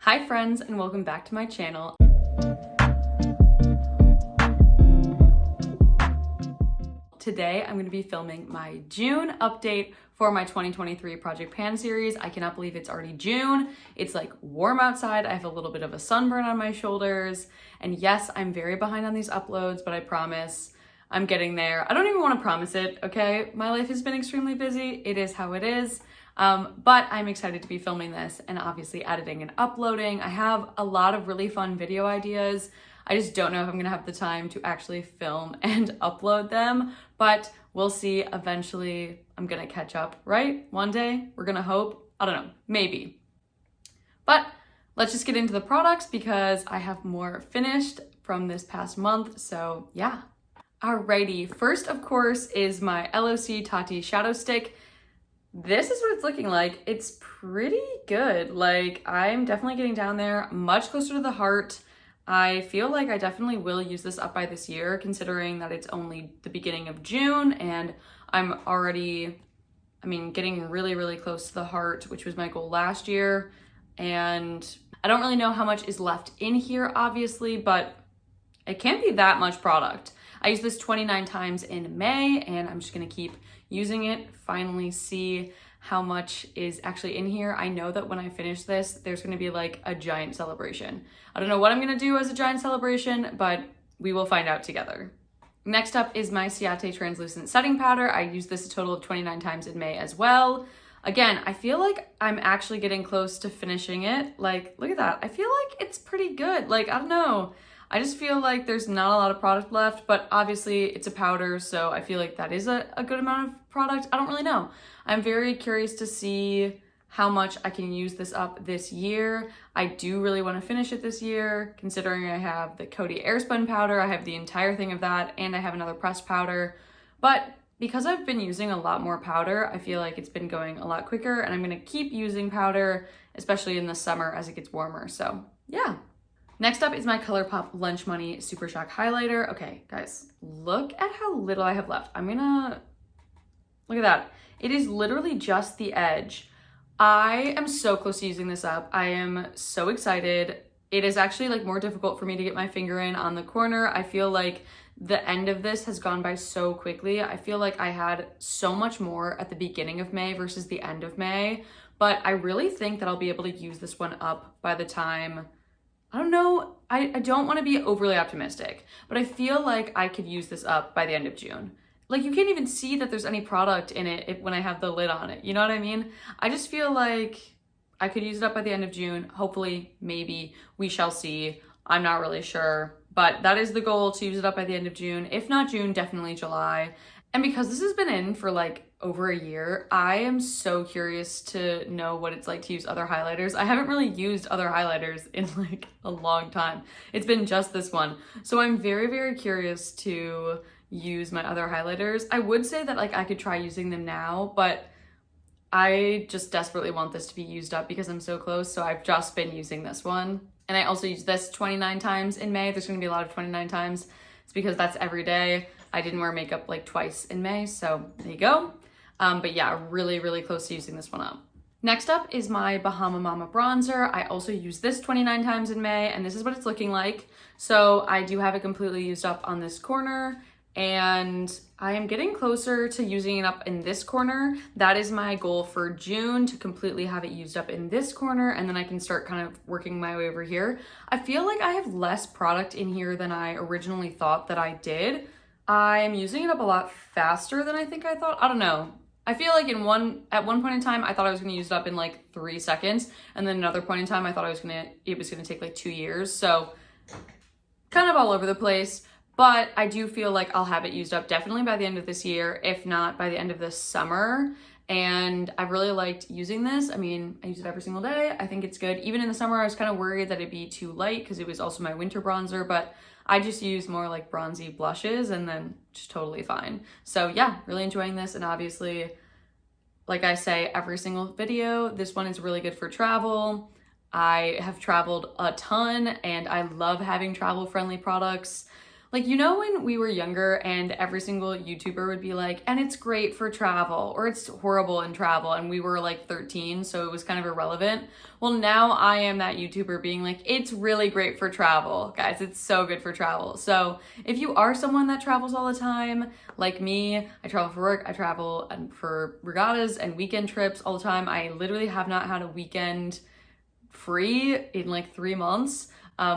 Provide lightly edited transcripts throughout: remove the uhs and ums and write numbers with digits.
Hi friends, and welcome back to my channel. Today I'm going to be filming my June update for my 2023 Project Pan series. I cannot believe it's already June. It's like warm outside. I have a little bit of a sunburn on my shoulders. And yes, I'm very behind on these uploads, but I promise I'm getting there. I don't even want to promise it, okay? My life has been extremely busy. It is how it is. But I'm excited to be filming this and obviously editing and uploading. I have a lot of really fun video ideas. I just don't know if I'm gonna have the time to actually film and upload them, but we'll see. Eventually, I'm gonna catch up, right? One day, we're gonna hope. I don't know, maybe. But let's just get into the products because I have more finished from this past month, so yeah. Alrighty, first of course is my LOC Tati Shadow Stick. This is what it's looking like. It's pretty good. Like, I'm definitely getting down there, much closer to the heart. I feel like I definitely will use this up by this year, considering that it's only the beginning of June and I'm already, getting really, really close to the heart, which was my goal last year. And I don't really know how much is left in here, obviously, but it can't be that much product. I used this 29 times in May and I'm just gonna keep using it, finally see how much is actually in here. I know that when I finish this, there's gonna be like a giant celebration. I don't know what I'm gonna do as a giant celebration, but we will find out together. Next up is my Ciate Translucent Setting Powder. I used this a total of 29 times in May as well. Again, I feel like I'm actually getting close to finishing it. Like, look at that. I feel like it's pretty good. Like, I don't know. I just feel like there's not a lot of product left, but obviously it's a powder, so I feel like that is a good amount of product. I don't really know. I'm very curious to see how much I can use this up this year. I do really want to finish it this year, considering I have the Coty Airspun powder, I have the entire thing of that, and I have another pressed powder. But because I've been using a lot more powder, I feel like it's been going a lot quicker, and I'm going to keep using powder, especially in the summer as it gets warmer. So yeah. Next up is my ColourPop Lunch Money Super Shock Highlighter. Okay, guys, look at how little I have left. Look at that. It is literally just the edge. I am so close to using this up. I am so excited. It is actually like more difficult for me to get my finger in on the corner. I feel like the end of this has gone by so quickly. I feel like I had so much more at the beginning of May versus the end of May, but I really think that I'll be able to use this one up by the time, I don't know, I don't want to be overly optimistic, but I feel like I could use this up by the end of June. Like, you can't even see that there's any product in it when I have the lid on it. You know what I mean? I just feel like I could use it up by the end of June. Hopefully, maybe, we shall see. I'm not really sure, but that is the goal, to use it up by the end of June. If not June, definitely July. And because this has been in for like over a year, I am so curious to know what it's like to use other highlighters. I haven't really used other highlighters in like a long time. It's been just this one. So I'm very, very curious to use my other highlighters. I would say that like I could try using them now, but I just desperately want this to be used up because I'm so close. So I've just been using this one. And I also used this 29 times in May. There's gonna be a lot of 29 times. It's because that's every day. I didn't wear makeup like twice in May, so there you go. But yeah, really, really close to using this one up. Next up is my Bahama Mama bronzer. I also used this 29 times in May, and this is what it's looking like. So I do have it completely used up on this corner, and I am getting closer to using it up in this corner. That is my goal for June, to completely have it used up in this corner, and then I can start kind of working my way over here. I feel like I have less product in here than I originally thought that I did. I'm using it up a lot faster than I think I thought. I don't know. I feel like at one point in time, I thought I was gonna use it up in like 3 seconds. And then another point in time, I thought it was gonna take like 2 years. So kind of all over the place, but I do feel like I'll have it used up definitely by the end of this year, if not by the end of this summer. And I've really liked using this. I use it every single day. I think it's good. Even in the summer, I was kind of worried that it'd be too light because it was also my winter bronzer, but I just use more like bronzy blushes and then just totally fine. So yeah, really enjoying this. And obviously, like I say every single video, this one is really good for travel. I have traveled a ton and I love having travel friendly products. Like, you know, when we were younger and every single YouTuber would be like, and it's great for travel, or it's horrible in travel, and we were like 13, so it was kind of irrelevant. Well, now I am that YouTuber being like, it's really great for travel. Guys, it's so good for travel. So if you are someone that travels all the time, like me, I travel for work, I travel for regattas and weekend trips all the time. I literally have not had a weekend free in like 3 months.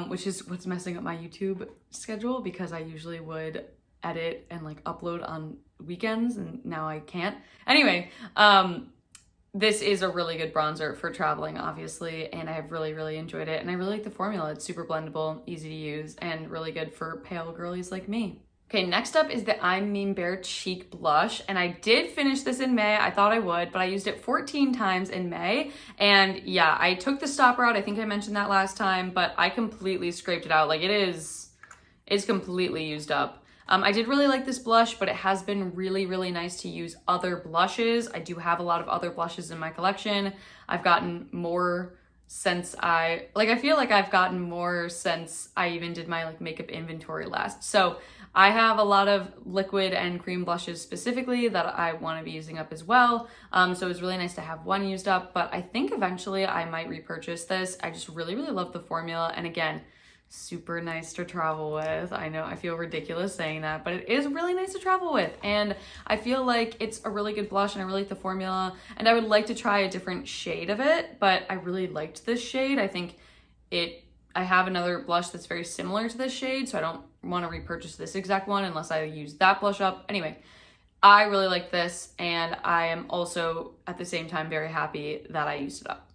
Which is what's messing up my YouTube schedule, because I usually would edit and like upload on weekends and now I can't. Anyway, this is a really good bronzer for traveling, obviously, and I have really enjoyed it. And I really like the formula. It's super blendable, easy to use, and really good for pale girlies like me. Okay, next up is the I'm Mean Bear Cheek Blush, and I did finish this in May. I thought I would, but I used it 14 times in May, and yeah, I took the stopper out. I think I mentioned that last time, but I completely scraped it out. Like, it's completely used up. I did really like this blush, but it has been really nice to use other blushes. I do have a lot of other blushes in my collection. I've gotten more since I feel like I've gotten more since I even did my like makeup inventory last. So I have a lot of liquid and cream blushes specifically that I want to be using up as well. So it was really nice to have one used up, but I think eventually I might repurchase this. I just really love the formula. And again, super nice to travel with. I know I feel ridiculous saying that, but it is really nice to travel with. And I feel like it's a really good blush and I really like the formula. And I would like to try a different shade of it, but I really liked this shade. I think I have another blush that's very similar to this shade, so I don't want to repurchase this exact one unless I use that blush up. Anyway, I really like this, and I am also at the same time very happy that I used it up.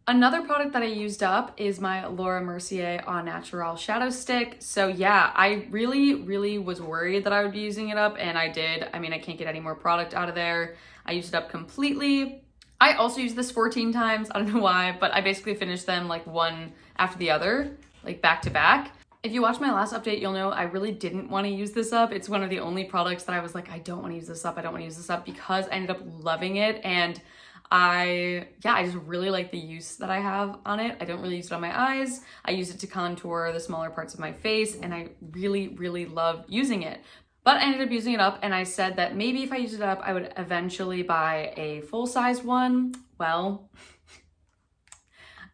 Another product that I used up is my Laura Mercier Au Naturel Shadow Stick. So yeah, I really was worried that I would be using it up, and I did. I mean, I can't get any more product out of there. I used it up completely. I also used this 14 times. I don't know why, but I basically finished them like one after the other, like back to back. If you watched my last update, you'll know I really didn't want to use this up. It's one of the only products that I was like, I don't want to use this up. I don't want to use this up, because I ended up loving it. And I just really like the use that I have on it. I don't really use it on my eyes. I use it to contour the smaller parts of my face, and I really love using it. But I ended up using it up, and I said that maybe if I used it up, I would eventually buy a full-size one. Well,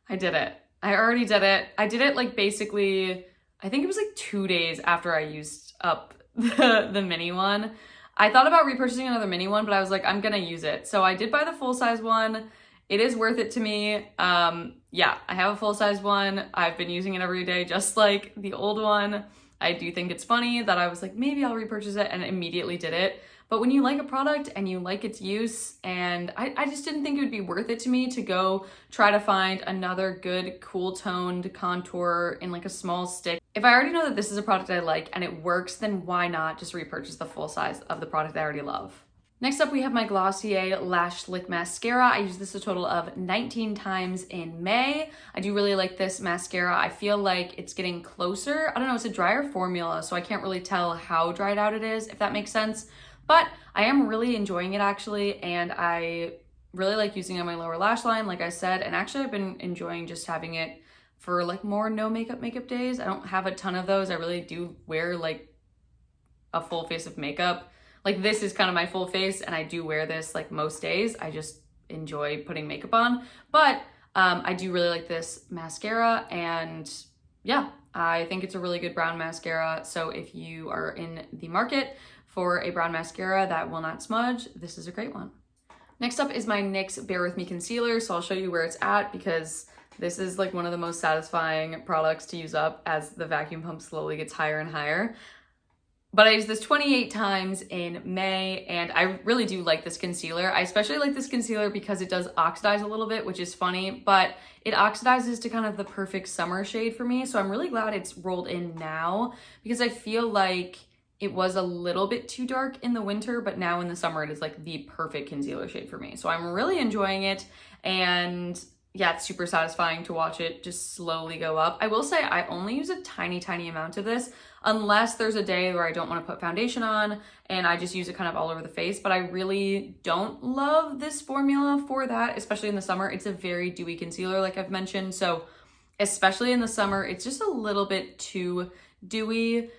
I did it. I already did it. I did it like basically, I think it was like 2 days after I used up the mini one. I thought about repurchasing another mini one, but I was like, I'm gonna use it. So I did buy the full-size one. It is worth it to me. Yeah, I have a full-size one. I've been using it every day, just like the old one. I do think it's funny that I was like, maybe I'll repurchase it, and immediately did it. But when you like a product and you like its use, and I just didn't think it would be worth it to me to go try to find another good cool toned contour in like a small stick. If I already know that this is a product I like and it works, then why not just repurchase the full size of the product I already love? Next up, we have my Glossier Lash Slick Mascara. I used this a total of 19 times in May. I do really like this mascara. I feel like it's getting closer. I don't know, it's a drier formula, so I can't really tell how dried out it is, if that makes sense. But I am really enjoying it actually, and I really like using it on my lower lash line, like I said, and actually I've been enjoying just having it for like more no makeup days. I don't have a ton of those. I really do wear like a full face of makeup. Like this is kind of my full face, and I do wear this like most days. I just enjoy putting makeup on, but I do really like this mascara, and yeah, I think it's a really good brown mascara. So if you are in the market for a brown mascara that will not smudge, this is a great one. Next up is my NYX Bare With Me concealer. So I'll show you where it's at, because this is like one of the most satisfying products to use up as the vacuum pump slowly gets higher and higher. But I used this 28 times in May, and I really do like this concealer. I especially like this concealer because it does oxidize a little bit, which is funny, but it oxidizes to kind of the perfect summer shade for me. So I'm really glad it's rolled in now, because I feel like it was a little bit too dark in the winter, but now in the summer it is like the perfect concealer shade for me. So I'm really enjoying it, and yeah, it's super satisfying to watch it just slowly go up. I will say I only use a tiny amount of this, unless there's a day where I don't want to put foundation on and I just use it kind of all over the face. But I really don't love this formula for that, especially in the summer. It's a very dewy concealer, like I've mentioned. So especially in the summer, it's just a little bit too dewy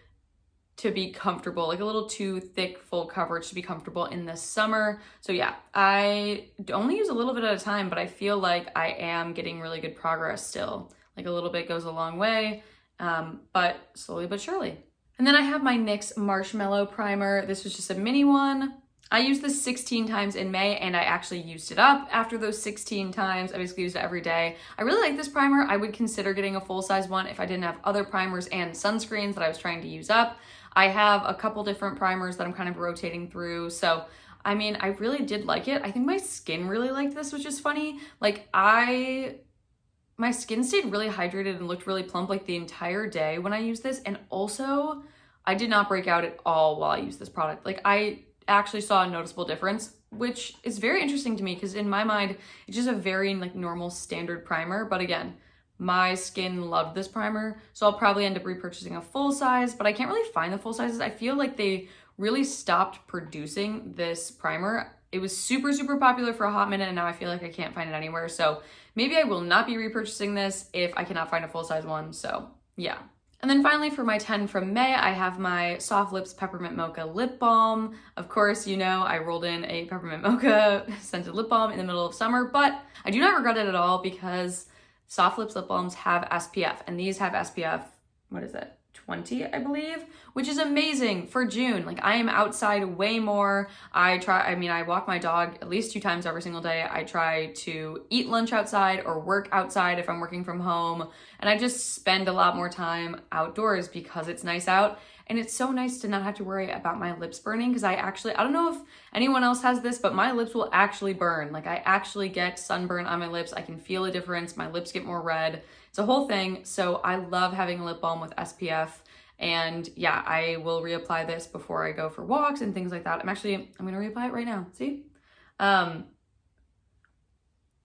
to be comfortable, like a little too thick, full coverage to be comfortable in the summer. So yeah, I only use a little bit at a time, but I feel like I am getting really good progress still. Like a little bit goes a long way, but slowly but surely. And then I have my NYX Marshmallow Primer. This was just a mini one. I used this 16 times in May, and I actually used it up after those 16 times. I basically used it every day. I really like this primer. I would consider getting a full-size one if I didn't have other primers and sunscreens that I was trying to use up. I have a couple different primers that I'm kind of rotating through. So, I mean, I really did like it. I think my skin really liked this, which is funny. Like, my skin stayed really hydrated and looked really plump like the entire day when I used this. And also, I did not break out at all while I used this product. Like, I actually saw a noticeable difference, which is very interesting to me because in my mind, it's just a very like normal standard primer. But again, my skin loved this primer, so I'll probably end up repurchasing a full size, but I can't really find the full sizes. I feel like they really stopped producing this primer. It was super, super popular for a hot minute, and now I feel like I can't find it anywhere. So maybe I will not be repurchasing this if I cannot find a full size one. So yeah. And then finally for my 10 from May, I have my Soft Lips Peppermint Mocha Lip Balm. Of course, you know, I rolled in a Peppermint Mocha scented lip balm in the middle of summer, but I do not regret it at all because Soft Lips lip balms have SPF, and these have SPF, what is it? 20, I believe, which is amazing for June. Like, I am outside way more. I walk my dog at least 2 times every single day. I try to eat lunch outside or work outside if I'm working from home. And I just spend a lot more time outdoors because it's nice out. And it's so nice to not have to worry about my lips burning because I don't know if anyone else has this, but my lips will actually burn. Like, I actually get sunburn on my lips. I can feel a difference. My lips get more red. It's a whole thing. So I love having a lip balm with SPF. And yeah, I will reapply this before I go for walks and things like that. I'm going to reapply it right now. See?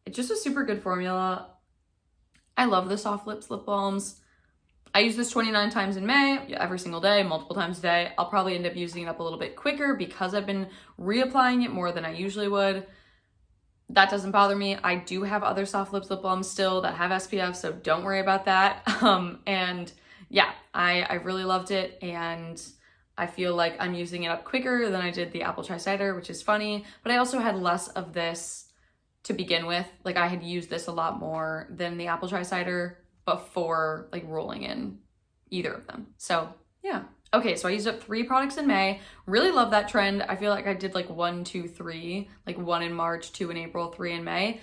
It's just a super good formula. I love the Soft Lips lip balms. I use this 29 times in May, every single day, multiple times a day. I'll probably end up using it up a little bit quicker because I've been reapplying it more than I usually would. That doesn't bother me. I do have other Soft Lips lip balms still that have SPF, so don't worry about that. And yeah, I really loved it, and I feel like I'm using it up quicker than I did the apple chai cider, which is funny, but I also had less of this to begin with. Like, I had used this a lot more than the apple chai cider before like rolling in either of them. So yeah. Okay, so I used up 3 products in May. Really love that trend. I feel like I did like 1, 2, 3, like 1 in March, 2 in April, 3 in May.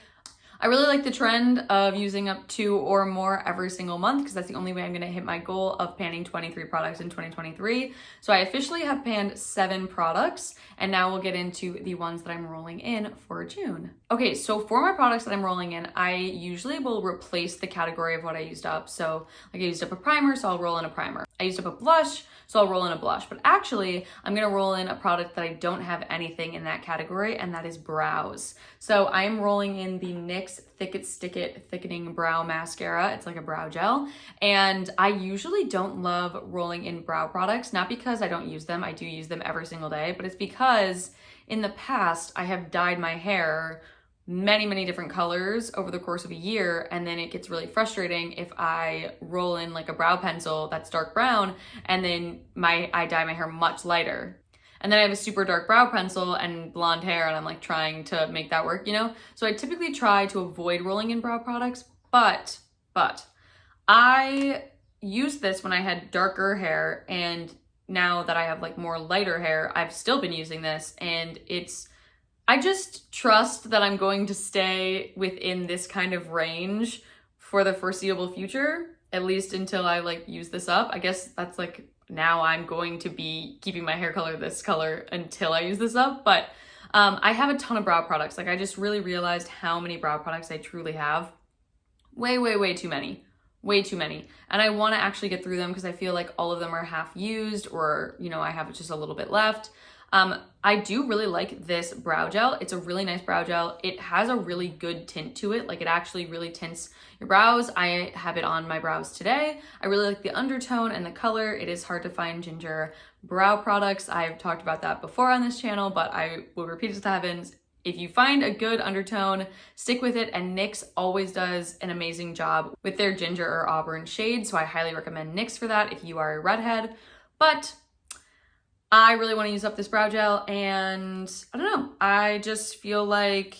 I really like the trend of using up 2 or more every single month because that's the only way I'm going to hit my goal of panning 23 products in 2023. So I officially have panned 7 products, and now we'll get into the ones that I'm rolling in for June. Okay, so for my products that I'm rolling in, I usually will replace the category of what I used up. So like I used up a primer, so I'll roll in a primer. I used up a blush, so I'll roll in a blush. But actually, I'm gonna roll in a product that I don't have anything in that category, and that is brows. So I am rolling in the NYX Thick It Stick It Thickening Brow Mascara. It's like a brow gel. And I usually don't love rolling in brow products, not because I don't use them. I do use them every single day, but it's because in the past, I have dyed my hair many, many different colors over the course of a year, and then it gets really frustrating if I roll in like a brow pencil that's dark brown and then I dye my hair much lighter. And then I have a super dark brow pencil and blonde hair, and I'm like trying to make that work, you know? So I typically try to avoid rolling in brow products, but I used this when I had darker hair, and now that I have like more lighter hair, I've still been using this, and I just trust that I'm going to stay within this kind of range for the foreseeable future, at least until I like use this up. I guess that's like, now I'm going to be keeping my hair color this color until I use this up. But I have a ton of brow products. Like, I just really realized how many brow products I truly have. Way, way, way too many. Way too many. And I want to actually get through them because I feel like all of them are half used, or, you know, I have just a little bit left. I do really like this brow gel. It's a really nice brow gel. It has a really good tint to it. Like, it actually really tints your brows. I have it on my brows today. I really like the undertone and the color. It is hard to find ginger brow products. I've talked about that before on this channel, but I will repeat it to the heavens. If you find a good undertone, stick with it, and NYX always does an amazing job with their ginger or auburn shade, so I highly recommend NYX for that if you are a redhead. But I really want to use up this brow gel, and I don't know, I just feel like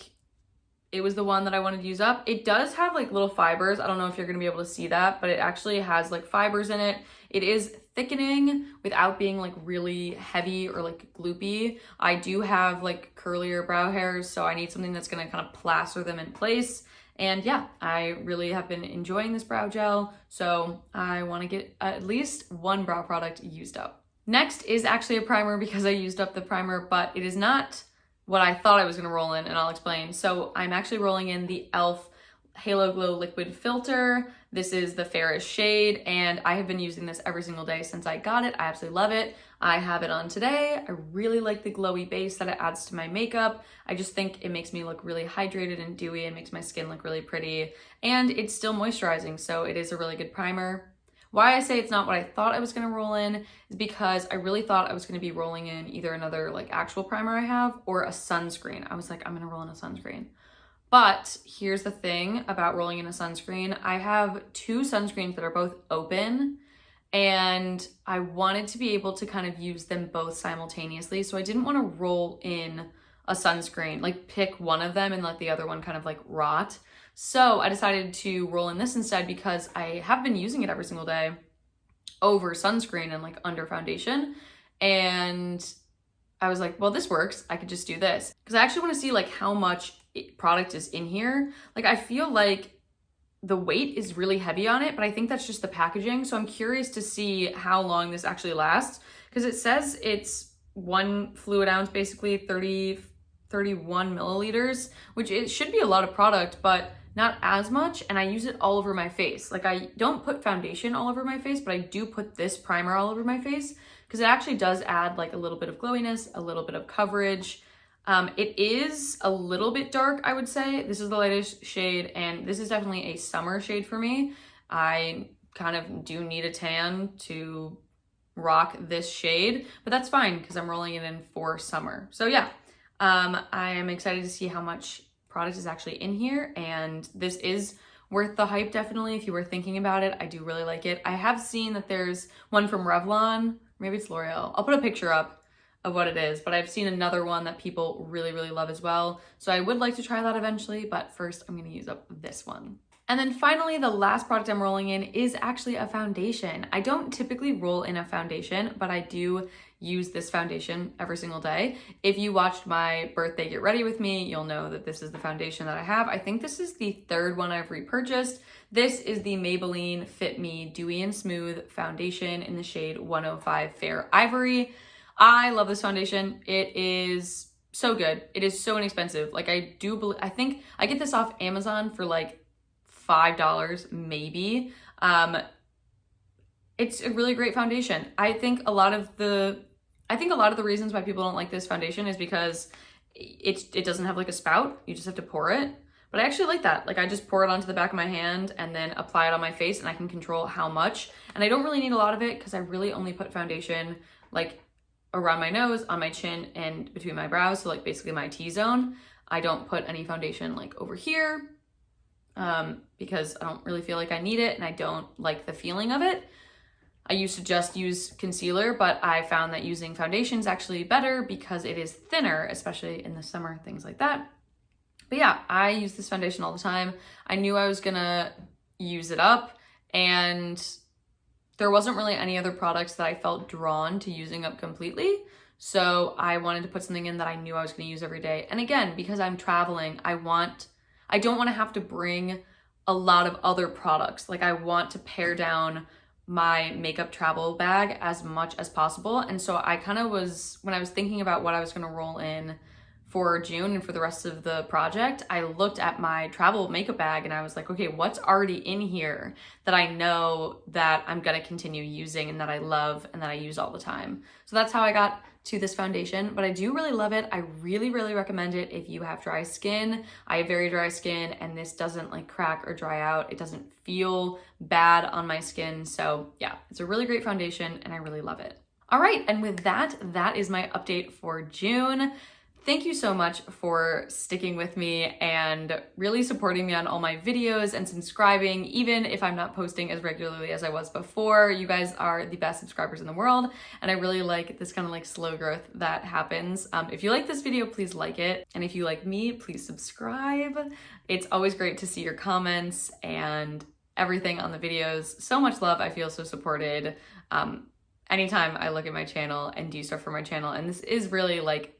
it was the one that I wanted to use up. It does have like little fibers. I don't know if you're gonna be able to see that, but it actually has like fibers in it. It is thickening without being like really heavy or like gloopy. I do have like curlier brow hairs, so I need something that's gonna kind of plaster them in place. And yeah, I really have been enjoying this brow gel, so I wanna get at least one brow product used up. Next is actually a primer because I used up the primer, but it is not what I thought I was gonna roll in, and I'll explain. So I'm actually rolling in the e.l.f. Halo Glow Liquid Filter. This is the fairest shade, and I have been using this every single day since I got it. I absolutely love it. I have it on today. I really like the glowy base that it adds to my makeup. I just think it makes me look really hydrated and dewy and makes my skin look really pretty, and it's still moisturizing, so it is a really good primer. Why I say it's not what I thought I was gonna roll in is because I really thought I was gonna be rolling in either another like actual primer I have or a sunscreen. I was like, I'm gonna roll in a sunscreen. But here's the thing about rolling in a sunscreen. I have two sunscreens that are both open, and I wanted to be able to kind of use them both simultaneously. So I didn't want to roll in a sunscreen, like pick one of them and let the other one kind of like rot. So I decided to roll in this instead because I have been using it every single day over sunscreen and like under foundation. And I was like, well, this works. I could just do this. Because I actually want to see like how much product is in here. Like I feel like the weight is really heavy on it, but I think that's just the packaging. So I'm curious to see how long this actually lasts, because it says it's 1 fluid ounce, basically 31 milliliters, which it should be a lot of product, but not as much. And I use it all over my face. Like I don't put foundation all over my face, but I do put this primer all over my face because it actually does add like a little bit of glowiness, a little bit of coverage. It is a little bit dark, I would say. This is the lightest shade, and this is definitely a summer shade for me. I kind of do need a tan to rock this shade, but that's fine because I'm rolling it in for summer. So yeah, I am excited to see how much product is actually in here, and this is worth the hype, definitely. If you were thinking about it, I do really like it. I have seen that there's one from Revlon, maybe it's L'Oreal. I'll put a picture up of what it is, but I've seen another one that people really, really love as well. So I would like to try that eventually, but first I'm gonna use up this one. And then finally, the last product I'm rolling in is actually a foundation. I don't typically roll in a foundation, but I do use this foundation every single day. If you watched my birthday get ready with me, you'll know that this is the foundation that I have. I think this is the third one I've repurchased. This is the Maybelline Fit Me Dewy and Smooth Foundation in the shade 105 Fair Ivory. I love this foundation. It is so good. It is so inexpensive. Like I think I get this off Amazon for like $5 maybe. It's a really great foundation. I think a lot of the reasons why people don't like this foundation is because it doesn't have like a spout. You just have to pour it. But I actually like that. Like I just pour it onto the back of my hand and then apply it on my face, and I can control how much. And I don't really need a lot of it because I really only put foundation like around my nose, on my chin, and between my brows. So like basically my T-zone. I don't put any foundation like over here because I don't really feel like I need it, and I don't like the feeling of it. I used to just use concealer, but I found that using foundation is actually better because it is thinner, especially in the summer, things like that. But yeah, I use this foundation all the time. I knew I was gonna use it up, and there wasn't really any other products that I felt drawn to using up completely. So I wanted to put something in that I knew I was gonna use every day. And again, because I'm traveling, I don't wanna have to bring a lot of other products. Like I want to pare down my makeup travel bag as much as possible. And so I kind of when I was thinking about what I was gonna roll in for June and for the rest of the project, I looked at my travel makeup bag and I was like, okay, what's already in here that I know that I'm gonna continue using and that I love and that I use all the time? So that's how I got to this foundation, but I do really love it. I really, really recommend it if you have dry skin. I have very dry skin, and this doesn't like crack or dry out. It doesn't feel bad on my skin. So yeah, it's a really great foundation and I really love it. All right, and with that, that is my update for June. Thank you so much for sticking with me and really supporting me on all my videos and subscribing, even if I'm not posting as regularly as I was before. You guys are the best subscribers in the world, and I really like this kind of like slow growth that happens. If you like this video, please like it. And if you like me, please subscribe. It's always great to see your comments and everything on the videos. So much love. I feel so supported. Anytime I look at my channel and do stuff for my channel, and this is really like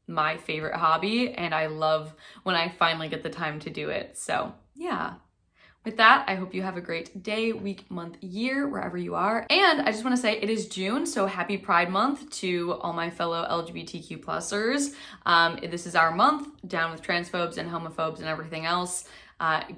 my favorite hobby, and I love when I finally get the time to do it. So yeah, with that, I hope you have a great day, week, month, year, wherever you are. And I just want to say it is June, so happy Pride Month to all my fellow LGBTQ plusers. This is our month, down with transphobes and homophobes and everything else.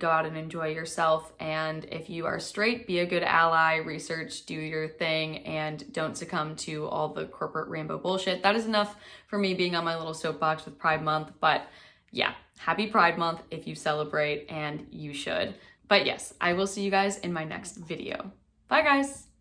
Go out and enjoy yourself. And if you are straight, be a good ally, research, do your thing, and don't succumb to all the corporate rainbow bullshit. That is enough for me being on my little soapbox with Pride Month. But yeah, happy Pride Month if you celebrate, and you should. But yes, I will see you guys in my next video. Bye guys.